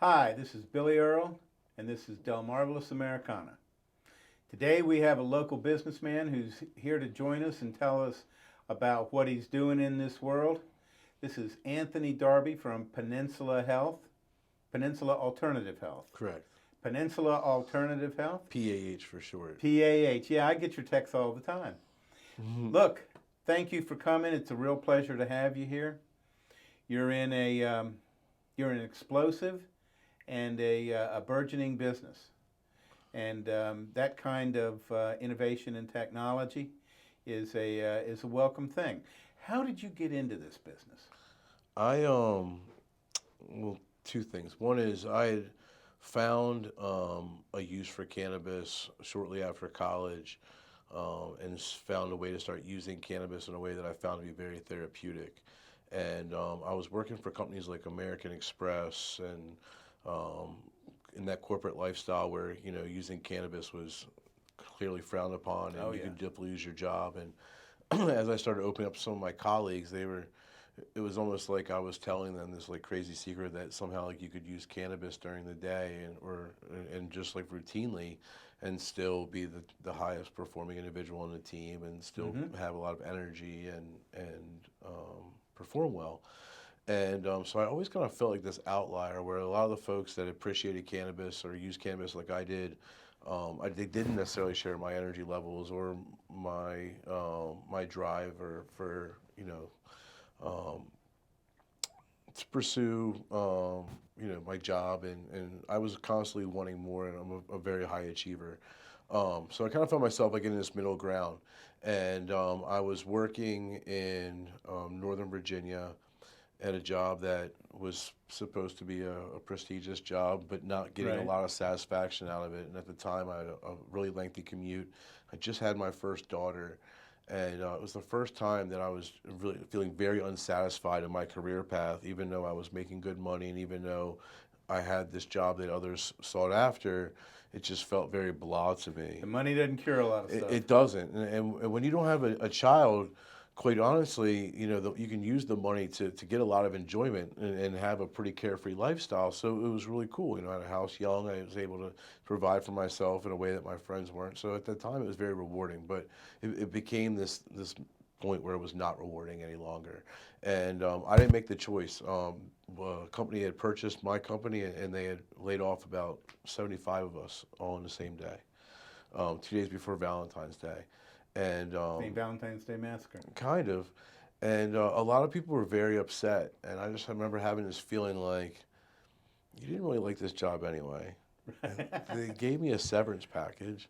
Hi, this is Billy Earl, and this is Delmarva Americana. Today we have a local businessman who's here to join us and tell us about what he's doing in this world. This is Anthony Darby from Peninsula Alternative Health. Correct. Peninsula Alternative Health? PAH for short. PAH. Yeah, I get your texts all the time. Look, thank you for coming. It's a real pleasure to have you here. You're in an explosive and a burgeoning business. And that kind of innovation and technology is a welcome thing. How did you get into this business? Well, two things. One is I had found a use for cannabis shortly after college, and found a way to start using cannabis in a way that I found to be very therapeutic. And I was working for companies like American Express and in that corporate lifestyle where, using cannabis was clearly frowned upon, and you could definitely lose your job. And as I started opening up some of my colleagues, it was almost like I was telling them this like crazy secret that somehow like you could use cannabis during the day and just like routinely and still be the highest performing individual on the team and still have a lot of energy and perform well. And so I always kind of felt like this outlier where a lot of the folks that appreciated cannabis or used cannabis like I did, they didn't necessarily share my energy levels or my drive for to pursue my job, and I was constantly wanting more, and I'm a very high achiever. So I kind of found myself like in this middle ground, and I was working in Northern Virginia at a job that was supposed to be a prestigious job, but not getting a lot of satisfaction out of it. And at the time, I had a really lengthy commute. I just had my first daughter, and it was the first time that I was really feeling very unsatisfied in my career path, even though I was making good money and even though I had this job that others sought after. It just felt very blah to me. The money doesn't cure a lot of stuff. It doesn't. And when you don't have a child, quite honestly, you can use the money to get a lot of enjoyment and have a pretty carefree lifestyle. So it was really cool. I had a house young. I was able to provide for myself in a way that my friends weren't. So at the time, it was very rewarding. But it became this point where it was not rewarding any longer. And I didn't make the choice. A company had purchased my company, and they had laid off about 75 of us all on the same day, 2 days before Valentine's Day. And St. Valentine's Day Massacre. Kind of. And a lot of people were very upset. And I just remember having this feeling like, you didn't really like this job anyway. And they gave me a severance package.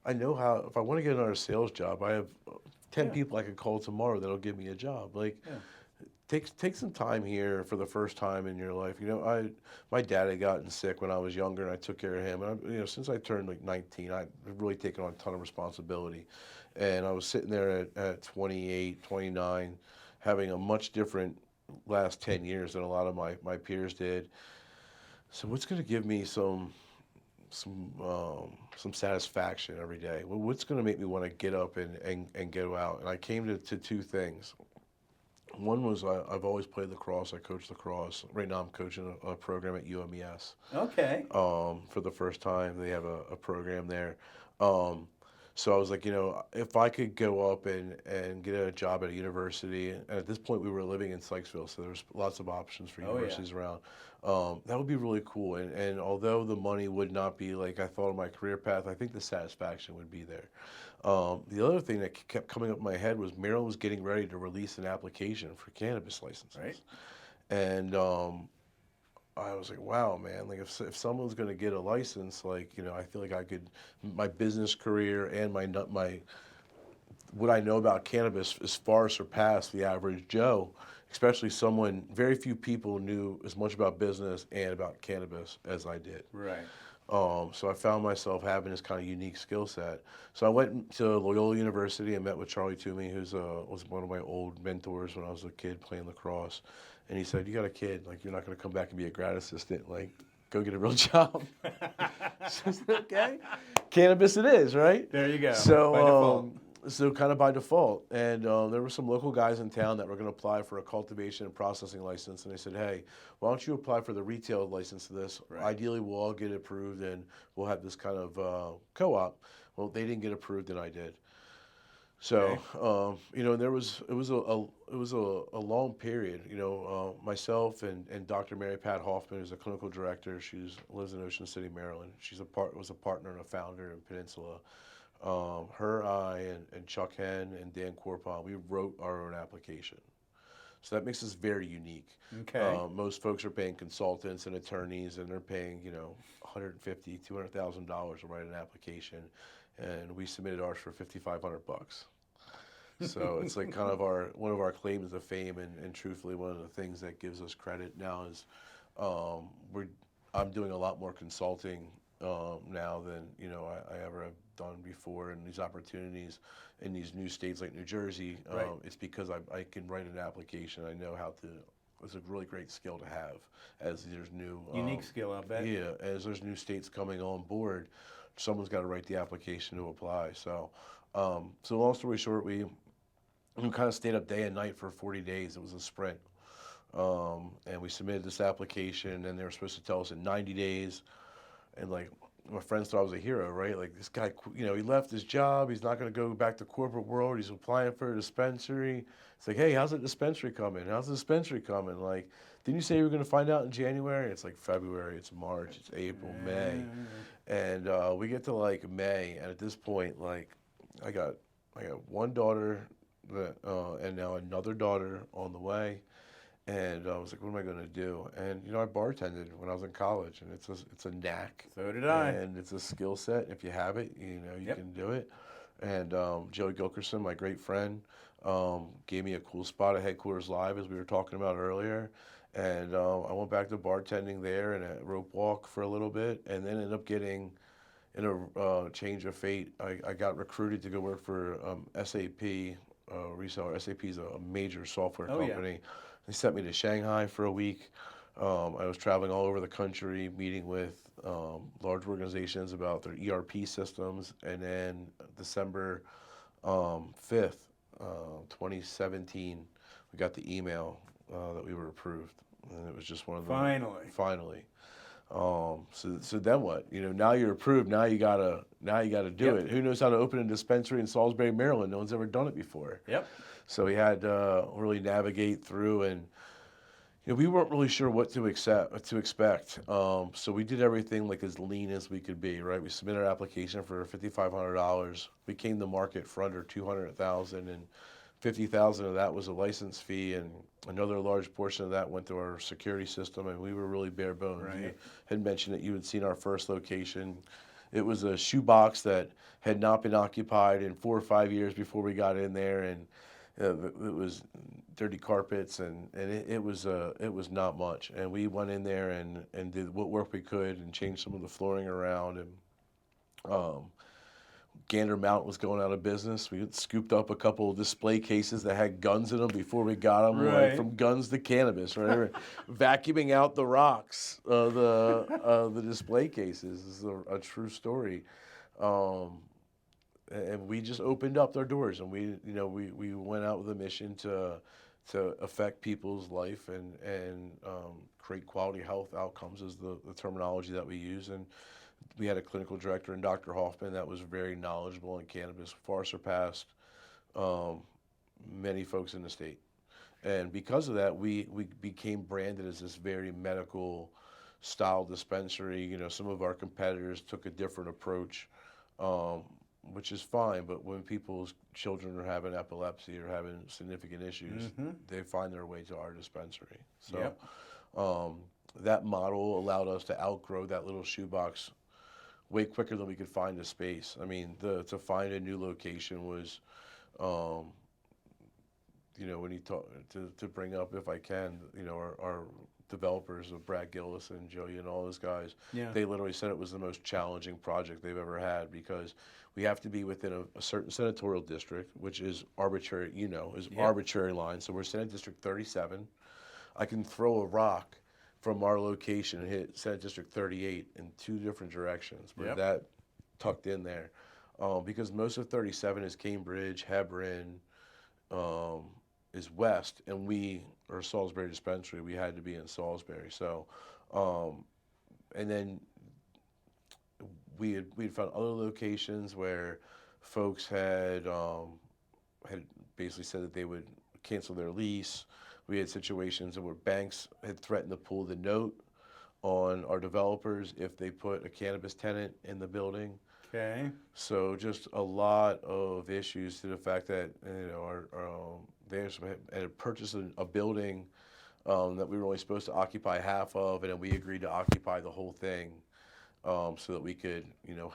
I know how, if I want to get another sales job, I have 10 people I could call tomorrow that'll give me a job. Like, take some time here for the first time in your life. My dad had gotten sick when I was younger, and I took care of him. And since I turned like 19, I've really taken on a ton of responsibility. And I was sitting there at 28, 29, having a much different last 10 years than a lot of my peers did. So what's going to give me some satisfaction every day? What's going to make me want to get up and go out? And I came to two things. One was I've always played lacrosse. I coach lacrosse. Right now I'm coaching a program at UMES. Okay. For the first time, they have a program there. So I was like, if I could go up and get a job at a university, and at this point we were living in Sykesville, so there's lots of options for universities around. That would be really cool. And although the money would not be like I thought of my career path, I think the satisfaction would be there. The other thing that kept coming up in my head was Maryland was getting ready to release an application for cannabis licenses. Right. And I was like, wow, man, like if someone's going to get a license, like, I feel like I could, my business career and what I know about cannabis is far surpassed the average Joe, especially very few people knew as much about business and about cannabis as I did. Right. So I found myself having this kind of unique skill set. So I went to Loyola University and met with Charlie Toomey, who was one of my old mentors when I was a kid playing lacrosse. And he said, you got a kid, like, you're not going to come back and be a grad assistant, like, go get a real job. So I said, okay, cannabis it is, right? There you go. So So kind of by default, and there were some local guys in town that were going to apply for a cultivation and processing license, and they said, "Hey, why don't you apply for the retail license to this? Right. Ideally, we'll all get approved, and we'll have this kind of co-op." Well, they didn't get approved, and I did. So, Okay. it was a long period. Myself and Dr. Mary Pat Hoffman, who's a clinical director. She lives in Ocean City, Maryland. Was a partner and a founder in Peninsula. I, and Chuck Henn and Dan Corpon, we wrote our own application. So that makes us very unique. Okay. Most folks are paying consultants and attorneys, and they're paying, $150,000, $200,000 to write an application, and we submitted ours for $5,500. So it's like kind of one of our claims to fame, and truthfully, one of the things that gives us credit now is I'm doing a lot more consulting now than I ever have done before, and these opportunities in these new states like New Jersey. Right. It's because I can write an application. I know how to. It's a really great skill to have as there's new Unique skill, I bet. yeah, as there's new states coming on board, someone's got to write the application to apply. So long story short, we kind of stayed up day and night for 40 days. It was a sprint. And we submitted this application, and they were supposed to tell us in 90 days. And like my friends thought I was a hero, right? Like this guy, he left his job. He's not going to go back to corporate world. He's applying for a dispensary. It's like, hey, how's the dispensary coming? How's the dispensary coming? Like, didn't you say you were going to find out in January? It's like February, it's March, it's April, May. And we get to like May, and at this point, like I got one daughter and now another daughter on the way. And I was like, what am I going to do? And, I bartended when I was in college, and it's a knack. So did I. And it's a skill set. If you have it, you Yep. can do it. And Joey Gilkerson, my great friend, gave me a cool spot at Headquarters Live, as we were talking about earlier. And I went back to bartending there and at Rope Walk for a little bit, and then ended up getting, in a change of fate, I got recruited to go work for SAP reseller. SAP is a major software company. Yeah. They sent me to Shanghai for a week. I was traveling all over the country, meeting with large organizations about their ERP systems. And then December 5th, 2017, we got the email that we were approved. And it was just one of the... Finally. So then what? Now you're approved. Now you gotta do it. Who knows how to open a dispensary in Salisbury, Maryland? No one's ever done it before. Yep. So we had to really navigate through, and we weren't really sure what to expect. So we did everything like as lean as we could be. Right. We submitted our application for $5,500. We came to market for under $200,000, and $50,000 of that was a license fee, and another large portion of that went to our security system, and we were really bare bones. Right. You had mentioned that you had seen our first location. It was a shoebox that had not been occupied in 4 or 5 years before we got in there, and it was dirty carpets, and it was not much. And we went in there and did what work we could and changed some of the flooring around, and Gander Mount was going out of business. We had scooped up a couple of display cases that had guns in them before we got them, right. Like from guns to cannabis, right? Vacuuming out the rocks, the display cases. This is a true story. And we just opened up their doors, and we went out with a mission to affect people's life and create quality health outcomes is the terminology that we use. And we had a clinical director in Dr. Hoffman that was very knowledgeable in cannabis, far surpassed many folks in the state. And because of that, we became branded as this very medical style dispensary. Some of our competitors took a different approach, which is fine, but when people's children are having epilepsy or having significant issues, they find their way to our dispensary. So yep. That model allowed us to outgrow that little shoebox way quicker than we could find a space. I mean, to find a new location was, when you talk, to bring up, if I can, our developers of Brad Gillis and Joey and all those guys, they literally said it was the most challenging project they've ever had, because we have to be within a certain senatorial district, which is arbitrary, arbitrary line. So we're Senate District 37. I can throw a rock from our location and hit Senate District 38 in 2 different directions. We're that tucked in there. because most of 37 is Cambridge, Hebron, um, is west, and we are Salisbury dispensary. We had to be in Salisbury. So, um, and then we'd found other locations where folks had basically said that they would cancel their lease. We had situations where banks had threatened to pull the note on our developers if they put a cannabis tenant in the building. Okay. So just a lot of issues to the fact that they had purchased a building that we were only supposed to occupy half of, and then we agreed to occupy the whole thing so that we could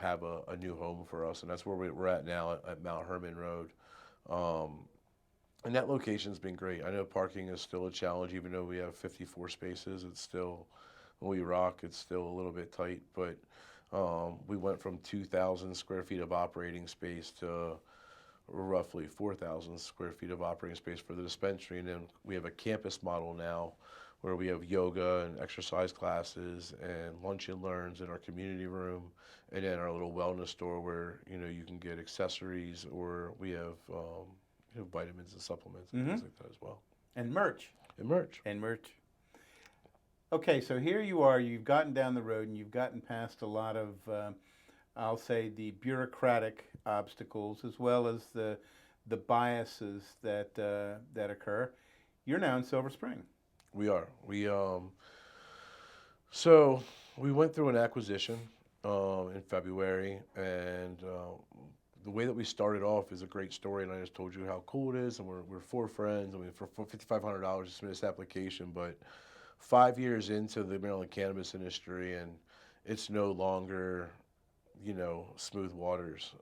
have a new home for us, and that's where we're at now at Mount Herman Road. Um, and that location's been great. I know parking is still a challenge, even though we have 54 spaces. It's still, when we rock, it's still a little bit tight, but we went from 2,000 square feet of operating space to roughly 4,000 square feet of operating space for the dispensary. And then we have a campus model now where we have yoga and exercise classes and lunch and learns in our community room, and then our little wellness store where you can get accessories, or we have vitamins and supplements and things like that as well. And merch. And merch. And merch. Okay, so here you are. You've gotten down the road and you've gotten past a lot of, I'll say, the bureaucratic obstacles as well as the biases that occur. You're now in Silver Spring. We are. So we went through an acquisition in February, and the way that we started off is a great story, and I just told you how cool it is, and we're four friends, and for $5,500 to submit this application, but 5 years into the Maryland cannabis industry, and it's no longer, smooth waters.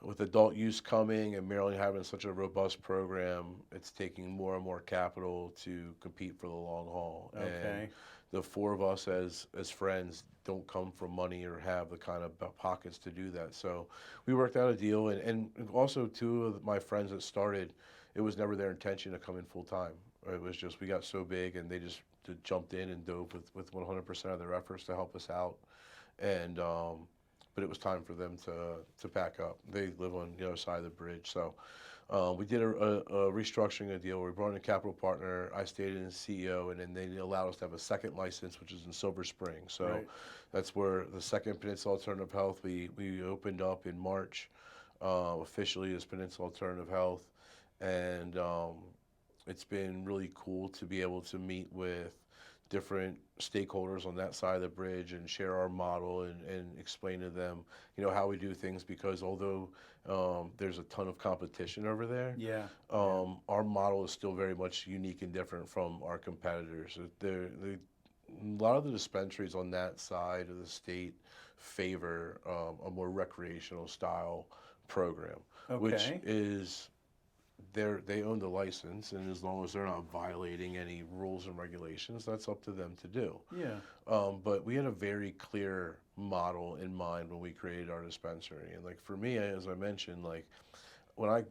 With adult use coming and Maryland having such a robust program, it's taking more and more capital to compete for the long haul. Okay. And the four of us as friends don't come from money or have the kind of pockets to do that. So we worked out a deal, and also two of my friends that started, it was never their intention to come in full time. It was just we got so big and they just jumped in and dove with 100% of their efforts to help us out. And but it was time for them to pack up. They live on the other side of the bridge. So we did a restructuring a deal where we brought in a capital partner. I stayed in as CEO, and then they allowed us to have a second license, which is in Silver Spring. So Right. that's where the second Peninsula Alternative Health, we opened up in March officially as Peninsula Alternative Health. And it's been really cool to be able to meet with different stakeholders on that side of the bridge and share our model and explain to them, how we do things, because although there's a ton of competition over there, our model is still very much unique and different from our competitors. A lot of the dispensaries on that side of the state favor a more recreational style program, which is they own the license, and as long as they're not violating any rules and regulations, that's up to them to do. Yeah. But we had a very clear model in mind when we created our dispensary, and for me, as I mentioned, when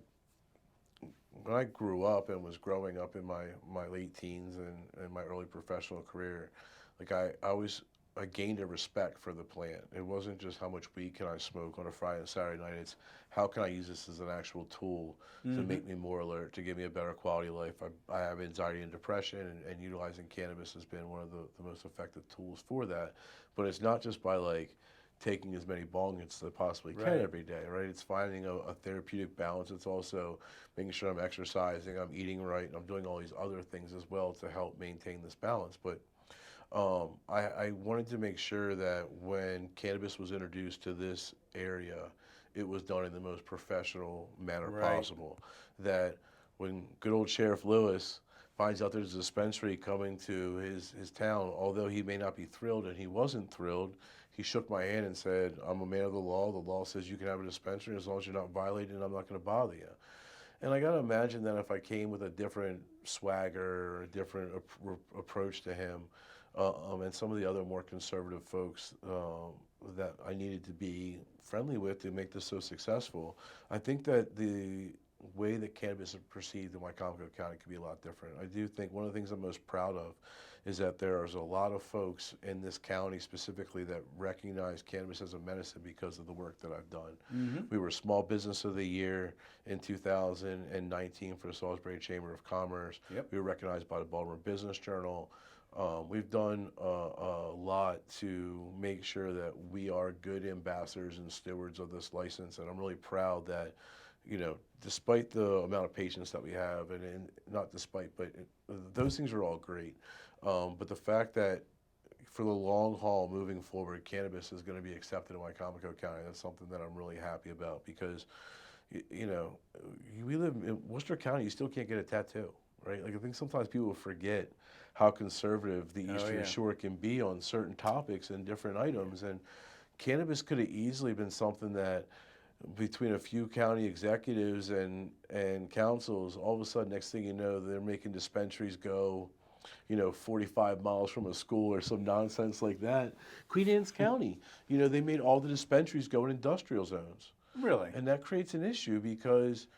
I grew up and was growing up in my late teens and my early professional career, I gained a respect for the plant. It wasn't just how much weed can I smoke on a Friday and Saturday night. It's how can I use this as an actual tool to make me more alert, to give me a better quality of life. I have anxiety and depression, and utilizing cannabis has been one of the most effective tools for that. But it's not just by taking as many bong hits as I possibly can every day, right? It's finding a therapeutic balance. It's also making sure I'm exercising, I'm eating right, and I'm doing all these other things as well to help maintain this balance. But I wanted to make sure that when cannabis was introduced to this area, it was done in the most professional manner possible. That when good old Sheriff Lewis finds out there's a dispensary coming to his town, although he may not be thrilled, and he wasn't thrilled, he shook my hand and said, I'm a man of the law. The law says you can have a dispensary as long as you're not violating it, I'm not going to bother you. And I got to imagine that if I came with a different swagger or a different approach to him, and some of the other more conservative folks that I needed to be friendly with to make this so successful, I think that way that cannabis is perceived in Wycomico County could be a lot different. I do think one of the things I'm most proud of is that there's a lot of folks in this county specifically that recognize cannabis as a medicine because of the work that I've done. Mm-hmm. We were Small Business of the Year in 2019 for the Salisbury Chamber of Commerce. Yep. We were recognized by the Baltimore Business Journal. We've done a lot to make sure that we are good ambassadors and stewards of this license, and I'm really proud that, you know, despite the amount of patience that we have, and not despite, but those things are all great. But the fact that for the long haul moving forward, cannabis is going to be accepted in Wycomico County, that's something that I'm really happy about because, you know, we live in Worcester County, you still can't get a tattoo, right? Like I think sometimes people forget how conservative the Eastern Shore can be on certain topics and different items. And cannabis could have easily been something that between a few county executives and councils, all of a sudden, next thing you know, they're making dispensaries go, you know, 45 miles from a school or some nonsense like that. Queen Anne's County, you know, they made all the dispensaries go in industrial zones. Really? And that creates an issue because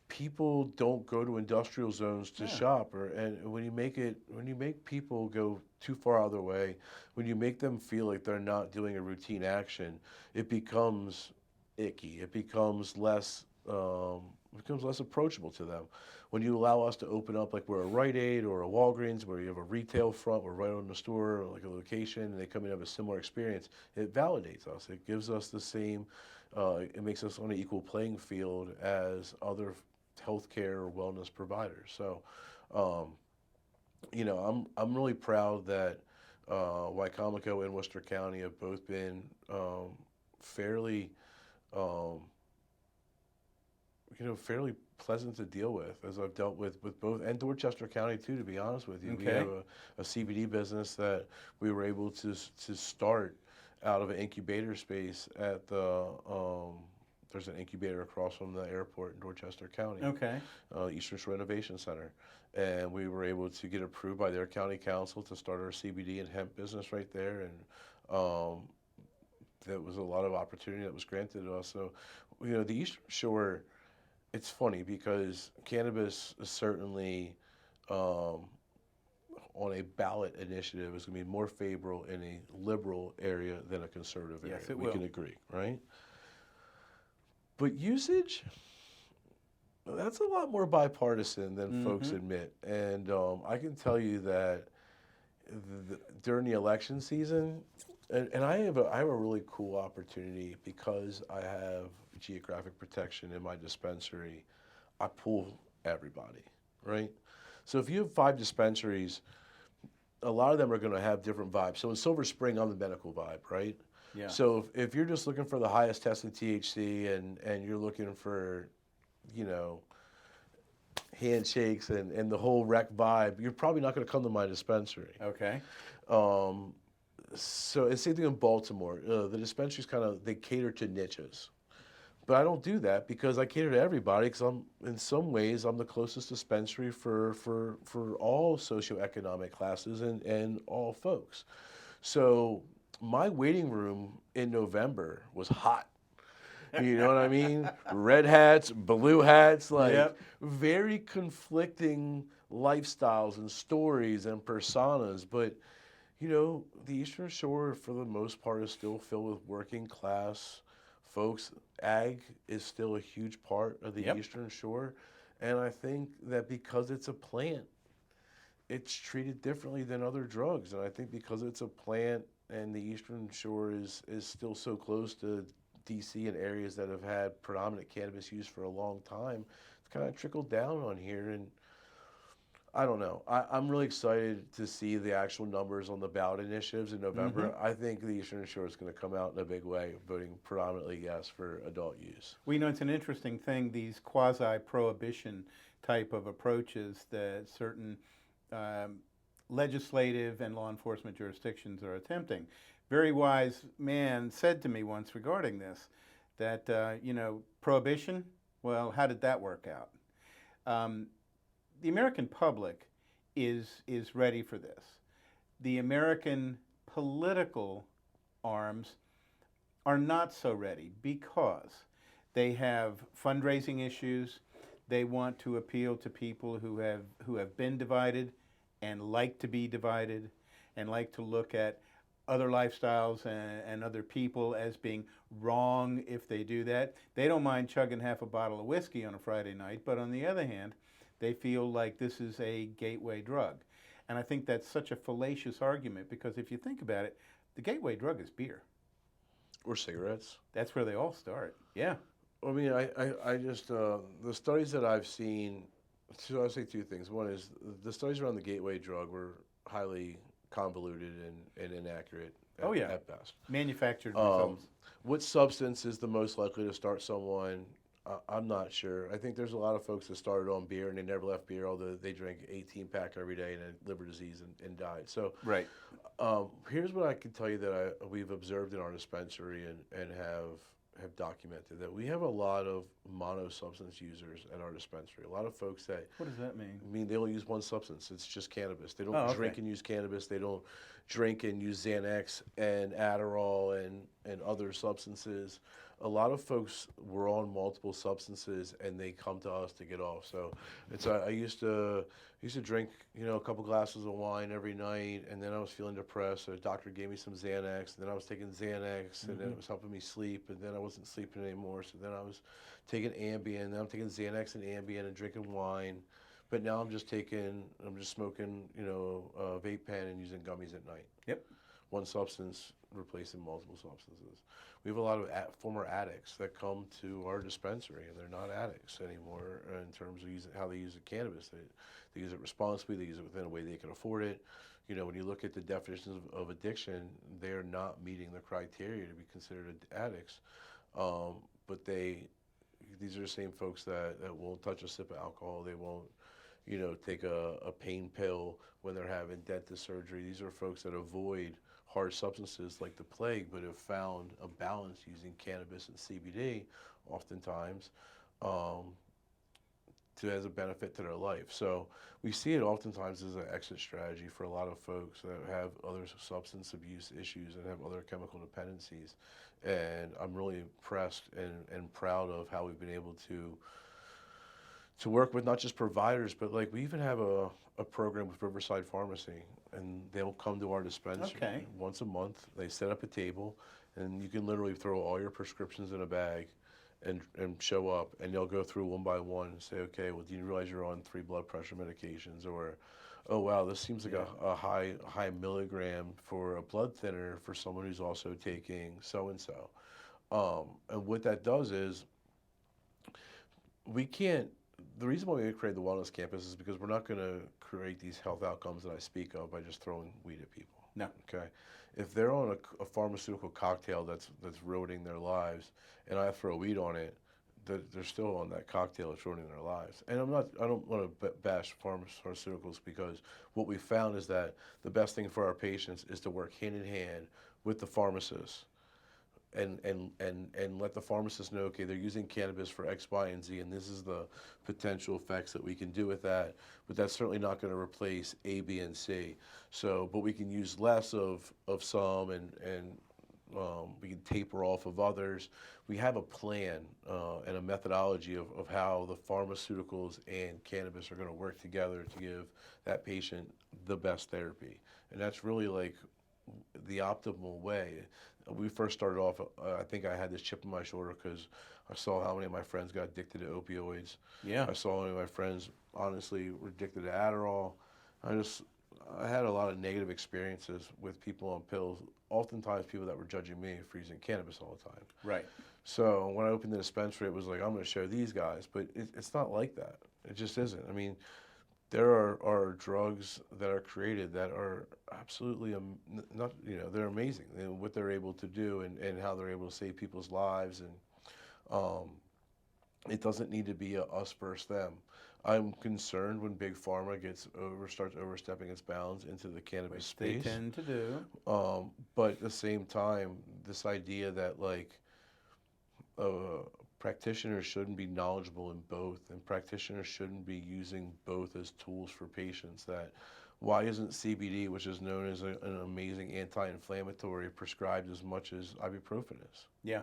people don't go to industrial zones to shop, and when you make people go too far out of their way, when you make them feel like they're not doing a routine action, it becomes icky. It becomes less approachable to them. When you allow us to open up, like we're a Rite Aid or a Walgreens, where you have a retail front, we're right on the store, like a location, and they come in and have a similar experience, it validates us. It gives us the same, it makes us on an equal playing field as other healthcare or wellness providers. So, you know, I'm really proud that Wycomico and Worcester County have both been fairly, fairly pleasant to deal with, as I've dealt with both, and Dorchester County too, to be honest with you. Okay. We have a CBD business that we were able to start out of an incubator space at the, there's an incubator across from the airport in Dorchester County. Okay. Eastern Shore Innovation Center. And we were able to get approved by their county council to start our CBD and hemp business right there. And that was a lot of opportunity that was granted to us. So, you know, the Eastern Shore, it's funny because cannabis is certainly on a ballot initiative is going to be more favorable in a liberal area than a conservative area. Yes, it we will. can agree, right? But usage, that's a lot more bipartisan than folks admit. And I can tell you that during the election season, and I have a really cool opportunity because I have geographic protection in my dispensary. I pull everybody, right? So if you have 5 dispensaries, a lot of them are going to have different vibes. So in Silver Spring, I'm the medical vibe, right? Yeah. So if you're just looking for the highest tested THC and you're looking for, you know, handshakes and the whole rec vibe, you're probably not going to come to my dispensary. Okay. So it's same thing in Baltimore. The dispensaries they cater to niches. But I don't do that because I cater to everybody because in some ways, I'm the closest dispensary for all socioeconomic classes and all folks. So my waiting room in November was hot. You know what I mean? Red hats, blue hats, very conflicting lifestyles and stories and personas. But, you know, the Eastern Shore, for the most part, is still filled with working class folks. Ag is still a huge part of the Eastern Shore. And I think that because it's a plant, it's treated differently than other drugs. And I think because it's a plant and the Eastern Shore is still so close to DC and areas that have had predominant cannabis use for a long time, it's kind of trickled down on here. And I don't know. I'm really excited to see the actual numbers on the ballot initiatives in November. I think the Eastern Shore is going to come out in a big way, voting predominantly yes for adult use. Well, you know, it's an interesting thing, these quasi-prohibition type of approaches that certain legislative and law enforcement jurisdictions are attempting. Very wise man said to me once regarding this that, you know, prohibition, well, how did that work out? The American public is ready for this. The American political arms are not so ready because they have fundraising issues, They want to appeal to people who have been divided and like to be divided and like to look at other lifestyles and other people as being wrong if they do that. They don't mind chugging half a bottle of whiskey on a Friday night, but on the other hand, they feel like this is a gateway drug. And I think that's such a fallacious argument because if you think about it, the gateway drug is beer. Or cigarettes. That's where they all start. Yeah. I mean, I just, the studies that I've seen, so I'll say two things. One is the studies around the gateway drug were highly convoluted and inaccurate at best. Manufactured results. What substance is the most likely to start someone? I'm not sure. I think there's a lot of folks that started on beer and they never left beer, although they drank 18-pack every day and had liver disease and died. So right. Here's what I can tell you that we've observed in our dispensary and have documented, that we have a lot of mono-substance users at our dispensary. A lot of folks that... What does that mean? I mean, they only use one substance. It's just cannabis. They don't drink and use cannabis. They don't drink and use Xanax and Adderall and other substances. A lot of folks were on multiple substances and they come to us to get off. So it's I used to drink, a couple glasses of wine every night, and then I was feeling depressed. So the doctor gave me some Xanax, and then I was taking Xanax, and then it was helping me sleep, and then I wasn't sleeping anymore. So then I was taking Ambien, and then I'm taking Xanax and Ambien and drinking wine. But now I'm just smoking, a vape pen and using gummies at night. Yep. One substance replacing multiple substances. We have a lot of former addicts that come to our dispensary, and they're not addicts anymore in terms of how they use the cannabis. They use it responsibly. They use it within a way they can afford it. When you look at the definitions of addiction, they're not meeting the criteria to be considered addicts. But these are the same folks that won't touch a sip of alcohol. They won't, take a pain pill when they're having dentist surgery. These are folks that avoid hard substances like the plague, but have found a balance using cannabis and CBD oftentimes as a benefit to their life. So we see it oftentimes as an exit strategy for a lot of folks that have other substance abuse issues and have other chemical dependencies. And I'm really impressed and proud of how we've been able to work with not just providers, but like we even have a program with Riverside Pharmacy, and they'll come to our dispensary once a month. They set up a table, and you can literally throw all your prescriptions in a bag and show up, and they'll go through one by one and say, okay, well, do you realize you're on 3 blood pressure medications? Or, oh, wow, this seems like a high milligram for a blood thinner for someone who's also taking so-and-so. And what that does is the reason why we created the Wellness Campus is because we're not going to create these health outcomes that I speak of by just throwing weed at people. No. Okay? If they're on a pharmaceutical cocktail that's ruining their lives, and I throw weed on it, they're still on that cocktail that's ruining their lives. And I don't want to bash pharmaceuticals, because what we found is that the best thing for our patients is to work hand in hand with the pharmacist. And let the pharmacist know, okay, they're using cannabis for X, Y, and Z, and this is the potential effects that we can do with that. But that's certainly not going to replace A, B, and C. So, but we can use less of some, and we can taper off of others. We have a plan and a methodology of how the pharmaceuticals and cannabis are going to work together to give that patient the best therapy. And that's really like the optimal way. We first started off, I think I had this chip on my shoulder because I saw how many of my friends got addicted to opioids. Yeah. I saw many of my friends, honestly, were addicted to Adderall. I had a lot of negative experiences with people on pills, oftentimes people that were judging me for using cannabis all the time. Right. So when I opened the dispensary, it was like, I'm going to show these guys. But it's not like that. It just isn't. I mean, there are drugs that are created that are absolutely they're amazing. What they're able to do and how they're able to save people's lives, and it doesn't need to be a us versus them. I'm concerned when big pharma starts overstepping its bounds into the cannabis space. They tend to do. But at the same time, this idea that practitioners shouldn't be knowledgeable in both, and practitioners shouldn't be using both as tools for patients. That why isn't CBD, which is known as an amazing anti-inflammatory, prescribed as much as ibuprofen is? Yeah.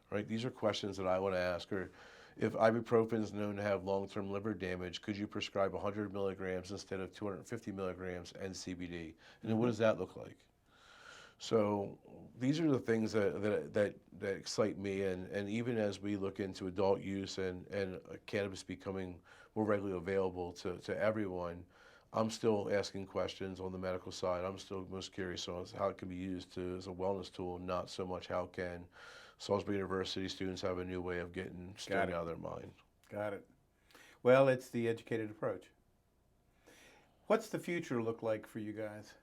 Right? These are questions that I want to ask. Or if ibuprofen is known to have long-term liver damage, could you prescribe 100 milligrams instead of 250 milligrams and CBD? And then what does that look like? So these are the things that excite me, and even as we look into adult use and cannabis becoming more regularly available to everyone, I'm still asking questions on the medical side. I'm still most curious on how it can be used as a wellness tool, not so much how can Salisbury University students have a new way of getting stoned out of their mind. Got it. Well, it's the educated approach. What's the future look like for you guys?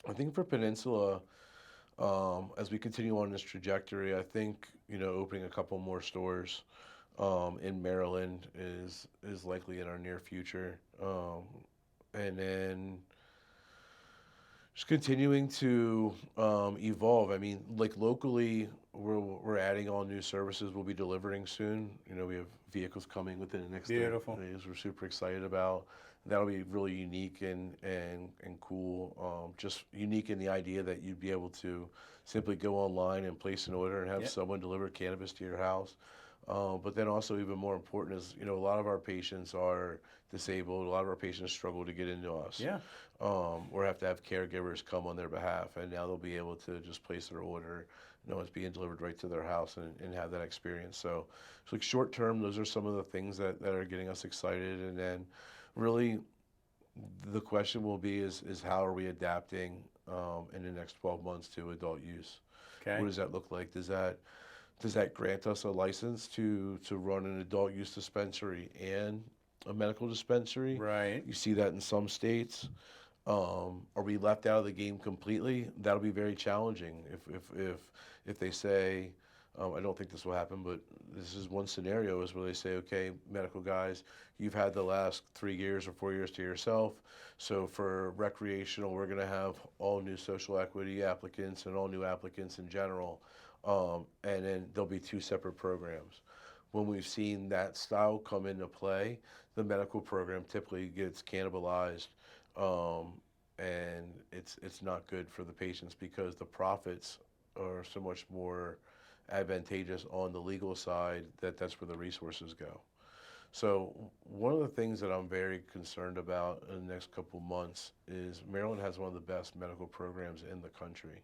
I think for Peninsula, as we continue on this trajectory, I think, opening a couple more stores in Maryland is likely in our near future. And then just continuing to evolve. I mean, like locally, we're adding all new services we'll be delivering soon. We have vehicles coming within the next 30 days we're super excited about. That'll be really unique and cool. Just unique in the idea that you'd be able to simply go online and place an order and have someone deliver cannabis to your house. But then also even more important is, a lot of our patients are disabled. A lot of our patients struggle to get into us. Yeah. Or have to have caregivers come on their behalf. And now they'll be able to just place their order, it's being delivered right to their house and have that experience. So like short term, those are some of the things that are getting us excited. And then really the question will be is how are we adapting in the next 12 months to adult use? Okay. What does that look like? Does that grant us a license to run an adult use dispensary and a medical dispensary? Right. You see that in some states. Are we left out of the game completely? That'll be very challenging. If they say, I don't think this will happen, but this is one scenario is where they say, okay, medical guys, you've had the last 3 years or 4 years to yourself. So for recreational, we're going to have all new social equity applicants and all new applicants in general. And then there'll be 2 separate programs. When we've seen that style come into play, the medical program typically gets cannibalized, and it's not good for the patients because the profits are so much more advantageous on the legal side that's where the resources go. So one of the things that I'm very concerned about in the next couple months is Maryland has one of the best medical programs in the country.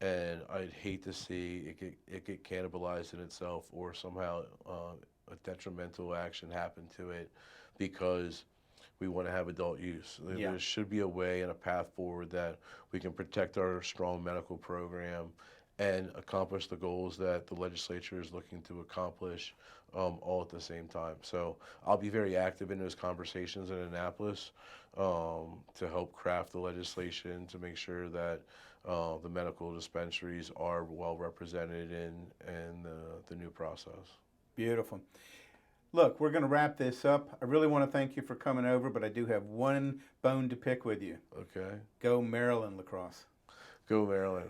And I'd hate to see it get cannibalized in itself or somehow a detrimental action happen to it because we want to have adult use. Yeah. There should be a way and a path forward that we can protect our strong medical program and accomplish the goals that the legislature is looking to accomplish all at the same time. So I'll be very active in those conversations in Annapolis to help craft the legislation to make sure that the medical dispensaries are well represented in the new process. Beautiful. Look, we're going to wrap this up. I really want to thank you for coming over, but I do have one bone to pick with you. Okay. Go Maryland lacrosse. Go Maryland.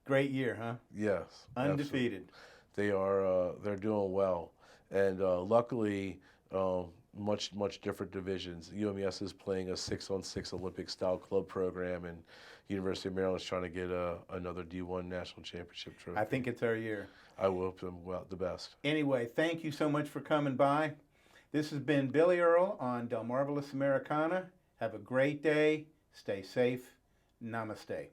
Great year, huh? Yes. Undefeated. Absolutely. They are. They're doing well, and luckily, much different divisions. UMES is playing a 6-on-6 Olympic-style club program, and University of Maryland is trying to get another D1 national championship trophy. I think it's our year. I will hope them well, the best. Anyway, thank you so much for coming by. This has been Billy Earl on Delmarva Americana. Have a great day. Stay safe. Namaste.